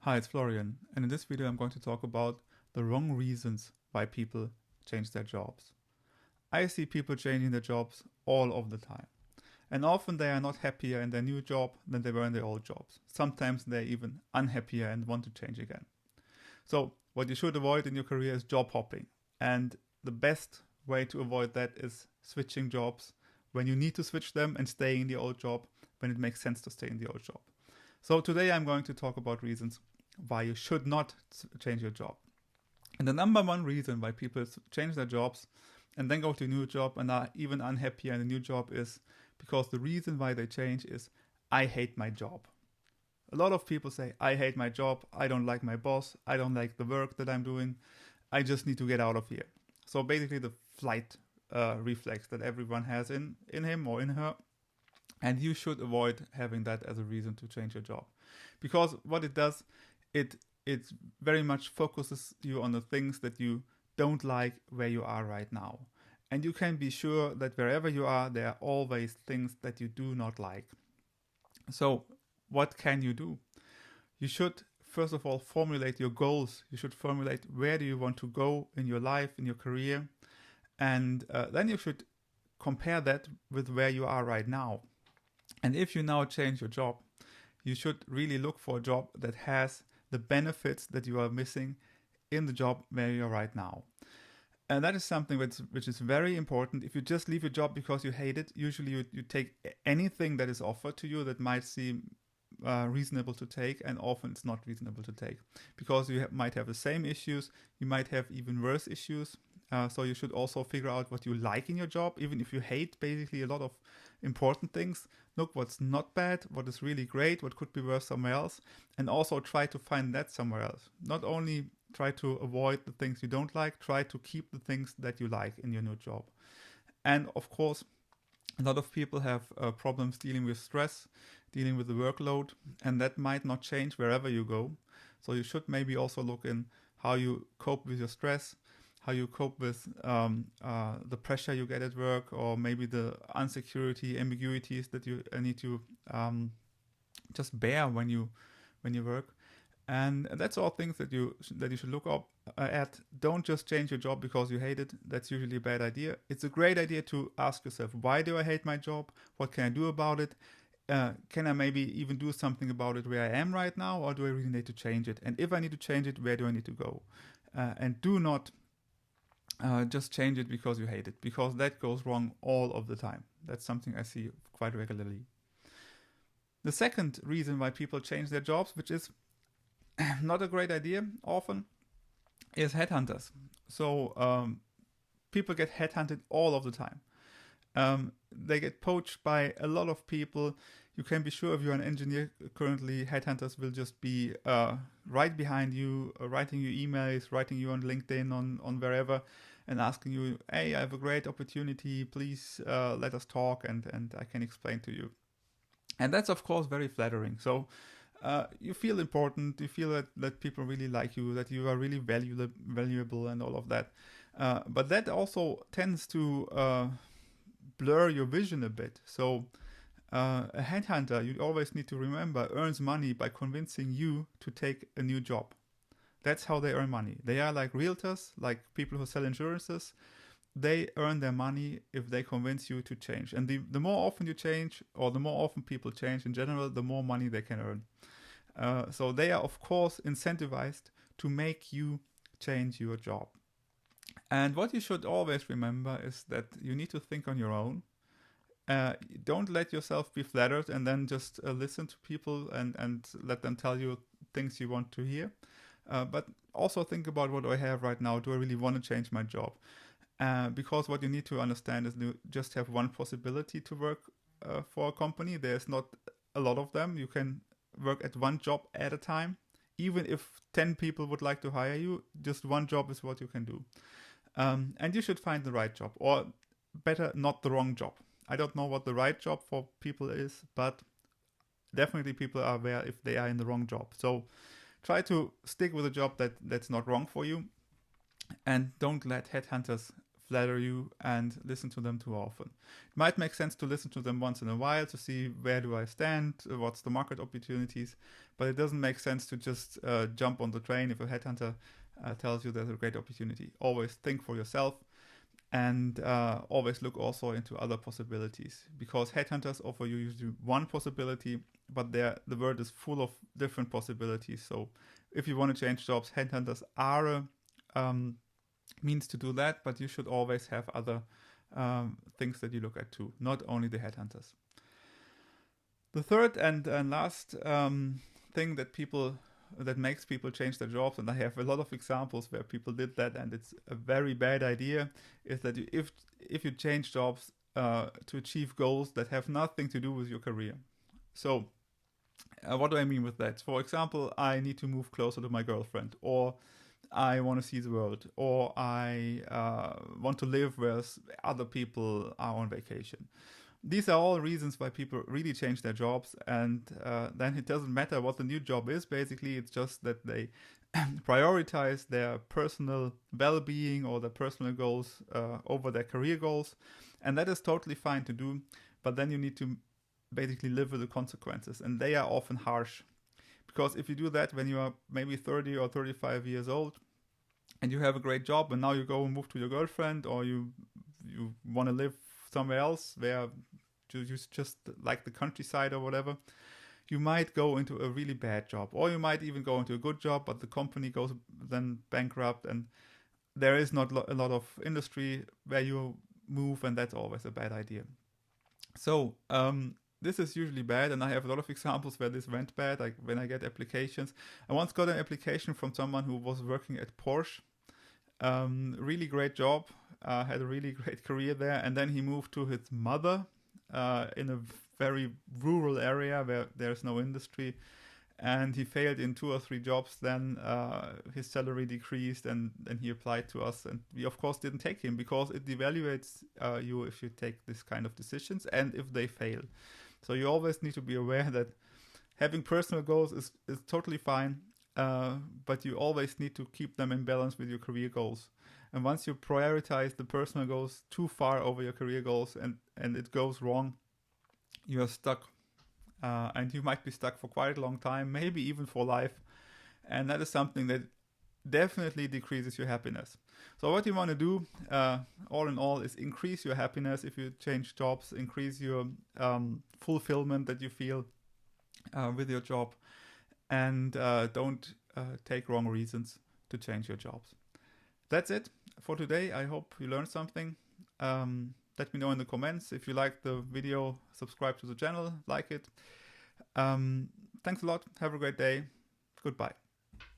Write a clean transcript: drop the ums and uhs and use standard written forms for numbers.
Hi, it's Florian, and in this video I'm going to talk about the wrong reasons why people change their jobs. I see people changing their jobs all of the time, and often they are not happier in their new job than they were in their old jobs. Sometimes they're even unhappier and want to change again. So, what you should avoid in your career is job hopping, and the best way to avoid that is switching jobs when you need to switch them and staying in the old job when it makes sense to stay in the old job. So today I'm going to talk about reasons why you should not change your job. And the number one reason why people change their jobs and then go to a new job and are even unhappier in the new job is because the reason why they change is I hate my job. A lot of people say, I hate my job, I don't like my boss, I don't like the work that I'm doing, I just need to get out of here. So basically the flight reflex that everyone has in him or in her. And you should avoid having that as a reason to change your job. Because what it does, it very much focuses you on the things that you don't like where you are right now. And you can be sure that wherever you are, there are always things that you do not like. So, what can you do? You should, first of all, formulate your goals. You should formulate where do you want to go in your life, in your career. And then you should compare that with where you are right now. And if you now change your job, you should really look for a job that has the benefits that you are missing in the job where you're right now. And that is something which is very important. If you just leave your job because you hate it, usually you take anything that is offered to you that might seem reasonable to take, and often it's not reasonable to take because you might have the same issues, you might have even worse issues. So you should also figure out what you like in your job, even if you hate basically a lot of important things. Look what's not bad, what is really great, what could be worse somewhere else, and also try to find that somewhere else. Not only try to avoid the things you don't like, try to keep the things that you like in your new job. And of course, a lot of people have problems dealing with stress, dealing with the workload, and that might not change wherever you go. So you should maybe also look in how you cope with your stress, how you cope with the pressure you get at work, or maybe the insecurity, ambiguities that you need to just bear when you work. And that's all things that you should look up at. Don't just change your job because you hate it. That's usually a bad idea. It's a great idea to ask yourself, why do I hate my job? What can I do about it? Can I maybe even do something about it where I am right now, or do I really need to change it? And if I need to change it, where do I need to go? And do not just change it because you hate it, because that goes wrong all of the time. That's something I see quite regularly. The second reason why people change their jobs, which is not a great idea often, is headhunters. So people get headhunted all of the time. They get poached by a lot of people. You can be sure if you're an engineer currently, headhunters will just be right behind you, writing you emails, writing you on LinkedIn, on wherever, and asking you, hey, I have a great opportunity, please let us talk and I can explain to you. And that's of course very flattering. So you feel important, you feel that people really like you, that you are really valuable and all of that. But that also tends to blur your vision a bit. So a headhunter, you always need to remember, earns money by convincing you to take a new job. That's how they earn money. They are like realtors, like people who sell insurances. They earn their money if they convince you to change. And the more often you change, or the more often people change in general, the more money they can earn. So they are, of course, incentivized to make you change your job. And what you should always remember is that you need to think on your own. Don't let yourself be flattered and then just listen to people and let them tell you things you want to hear. But also think about, what do I have right now? Do I really want to change my job? Because what you need to understand is you just have one possibility to work for a company. There's not a lot of them. You can work at one job at a time. Even if 10 people would like to hire you, just one job is what you can do. And you should find the right job, or better, not the wrong job. I don't know what the right job for people is, but definitely people are aware if they are in the wrong job. So try to stick with a job that's not wrong for you, and don't let headhunters flatter you and listen to them too often. It might make sense to listen to them once in a while to see where do I stand, what's the market opportunities, but it doesn't make sense to just jump on the train if a headhunter tells you there's a great opportunity. Always think for yourself, and always look also into other possibilities, because headhunters offer you usually one possibility, but the world is full of different possibilities. So if you want to change jobs, headhunters are a means to do that, but you should always have other things that you look at too, not only the headhunters. The third and last thing that makes people change their jobs, and I have a lot of examples where people did that and it's a very bad idea, is that if you change jobs to achieve goals that have nothing to do with your career. So what do I mean with that? For example, I need to move closer to my girlfriend, or I want to see the world, or I want to live where other people are on vacation. These are all reasons why people really change their jobs, and then it doesn't matter what the new job is. Basically, it's just that they prioritize their personal well-being or their personal goals over their career goals, and that is totally fine to do, but then you need to basically live with the consequences, and they are often harsh. Because if you do that when you are maybe 30 or 35 years old and you have a great job, and now you go and move to your girlfriend, or you want to live somewhere else where you just like the countryside or whatever, you might go into a really bad job, or you might even go into a good job, but the company goes then bankrupt, and there is not a lot of industry where you move, and that's always a bad idea. So this is usually bad, and I have a lot of examples where this went bad. Like when I get applications, I once got an application from someone who was working at Porsche. Really great job, had a really great career there, and then he moved to his mother in a very rural area where there's no industry, and he failed in 2 or 3 jobs. Then his salary decreased, and then he applied to us, and we of course didn't take him, because it devaluates you if you take this kind of decisions and if they fail. So you always need to be aware that having personal goals is totally fine, but you always need to keep them in balance with your career goals. And once you prioritize the personal goals too far over your career goals, and it goes wrong, you are stuck. And you might be stuck for quite a long time, maybe even for life. And that is something that definitely decreases your happiness. So what you want to do, all in all, is increase your happiness if you change jobs, increase your fulfillment that you feel with your job, and don't take wrong reasons to change your jobs. That's it for today. I hope you learned something. Let me know in the comments. If you liked the video, subscribe to the channel, like it. Thanks a lot. Have a great day. Goodbye.